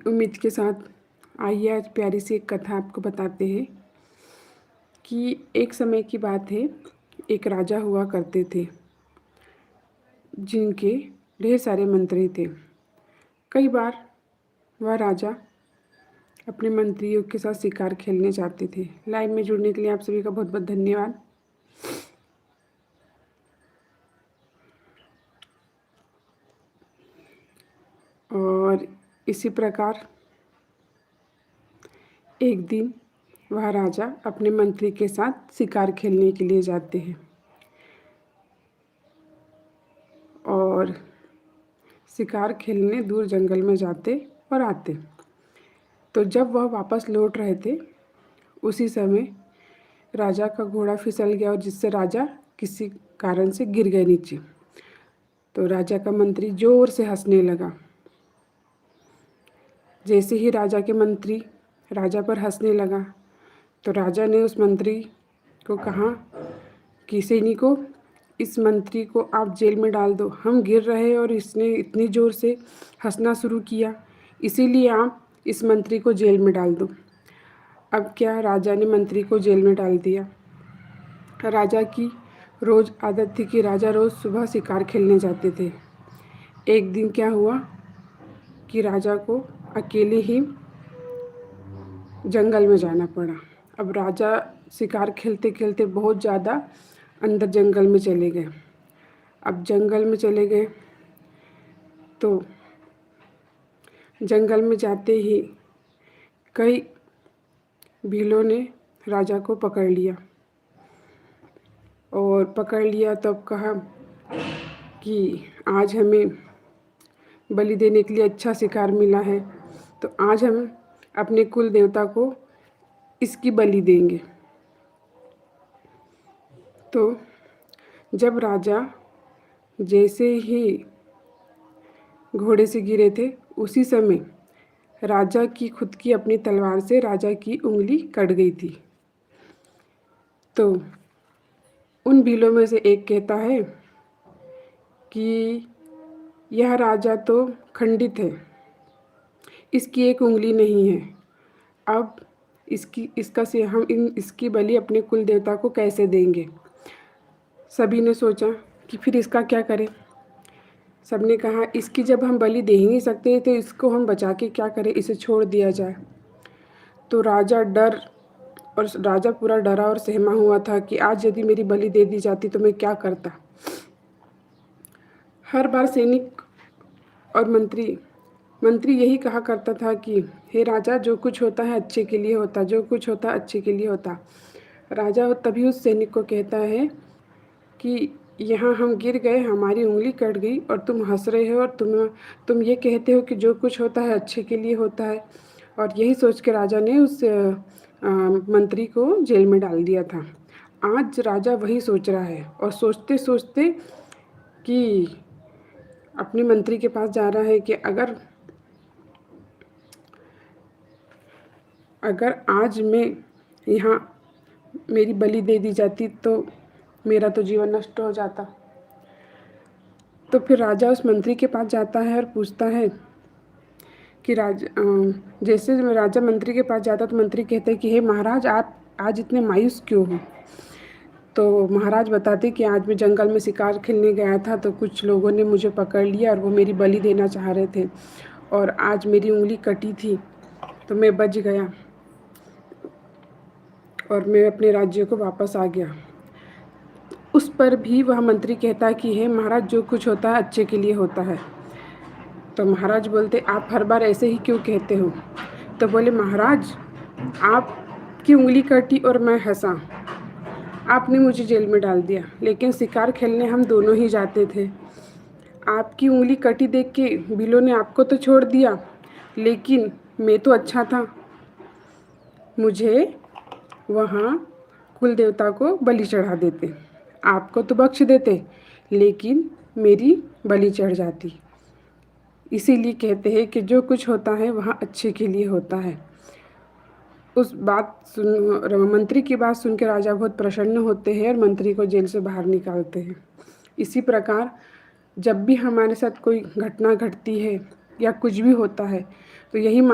उम्मीद के साथ आइए आज प्यारी सी एक कथा आपको बताते हैं कि एक समय की बात है। एक राजा हुआ करते थे जिनके ढेर सारे मंत्री थे। कई बार वह राजा अपने मंत्रियों के साथ शिकार खेलने जाते थे। लाइव में जुड़ने के लिए आप सभी का बहुत बहुत धन्यवाद। और इसी प्रकार एक दिन वह राजा अपने मंत्री के साथ शिकार खेलने के लिए जाते हैं और शिकार खेलने दूर जंगल में जाते और आते। तो जब वह वापस लौट रहे थे उसी समय राजा का घोड़ा फिसल गया और जिससे राजा किसी कारण से गिर गए नीचे। तो राजा का मंत्री जोर से हंसने लगा। जैसे ही राजा के मंत्री राजा पर हंसने लगा तो राजा ने उस मंत्री को कहा कि सैनिकों, इस मंत्री को आप जेल में डाल दो। हम गिर रहे और इसने इतनी ज़ोर से हंसना शुरू किया, इसीलिए आप इस मंत्री को जेल में डाल दो। अब क्या, राजा ने मंत्री को जेल में डाल दिया। राजा की रोज़ आदत थी कि राजा रोज़ सुबह शिकार खेलने जाते थे। एक दिन क्या हुआ कि राजा को अकेले ही जंगल में जाना पड़ा। अब राजा शिकार खेलते खेलते बहुत ज़्यादा अंदर जंगल में चले गए। अब जंगल में चले गए तो जंगल में जाते ही कई भीलों ने राजा को पकड़ लिया और पकड़ लिया तब कहा कि आज हमें बलि देने के लिए अच्छा शिकार मिला है, तो आज हम अपने कुल देवता को इसकी बलि देंगे। तो जब राजा जैसे ही घोड़े से गिरे थे उसी समय राजा की खुद की अपनी तलवार से राजा की उंगली कट गई थी। तो उन भीलों में से एक कहता है कि यह राजा तो खंडित है, इसकी एक उंगली नहीं है। अब इसकी बलि अपने कुल देवता को कैसे देंगे। सभी ने सोचा कि फिर इसका क्या करें। सबने कहा इसकी जब हम बलि दे ही नहीं सकते तो इसको हम बचा के क्या करें, इसे छोड़ दिया जाए। तो राजा पूरा डरा और सहमा हुआ था कि आज यदि मेरी बलि दे दी जाती तो मैं क्या करता। हर बार सैनिक और मंत्री यही कहा करता था कि हे राजा, जो कुछ होता है अच्छे के लिए होता, जो कुछ होता अच्छे के लिए होता। राजा तभी उस सैनिक को कहता है कि यहाँ हम गिर गए, हमारी उंगली कट गई और तुम हंस रहे हो और तुम ये कहते हो कि जो कुछ होता है अच्छे के लिए होता है। और यही सोच के राजा ने उस मंत्री को जेल में डाल दिया था। आज राजा वही सोच रहा है और सोचते सोचते कि अपने मंत्री के पास जा रहा है कि अगर आज मैं यहाँ मेरी बलि दे दी जाती तो मेरा तो जीवन नष्ट हो जाता। तो फिर राजा उस मंत्री के पास जाता है और पूछता है कि जैसे राजा मंत्री के पास जाता तो मंत्री कहते हैं कि हे महाराज, आप आज इतने मायूस क्यों हो। तो महाराज बताते कि आज मैं जंगल में शिकार खेलने गया था तो कुछ लोगों ने मुझे पकड़ लिया और वो मेरी बलि देना चाह रहे थे और आज मेरी उंगली कटी थी तो मैं बच गया और मैं अपने राज्य को वापस आ गया। उस पर भी वह मंत्री कहता है कि हे महाराज, जो कुछ होता है अच्छे के लिए होता है। तो महाराज बोलते आप हर बार ऐसे ही क्यों कहते हो। तो बोले महाराज, आपकी उंगली कटी और मैं हंसा, आपने मुझे जेल में डाल दिया, लेकिन शिकार खेलने हम दोनों ही जाते थे। आपकी उंगली कटी देख के बिल्लों ने आपको तो छोड़ दिया, लेकिन मैं तो अच्छा था, मुझे वहाँ कुल देवता को बलि चढ़ा देते, आपको तो बख्श देते, लेकिन मेरी बलि चढ़ जाती। इसीलिए कहते हैं कि जो कुछ होता है वहाँ अच्छे के लिए होता है। मंत्री की बात सुन के राजा बहुत प्रसन्न होते हैं और मंत्री को जेल से बाहर निकालते हैं। इसी प्रकार जब भी हमारे साथ कोई घटना घटती है या कुछ भी होता है तो यही मान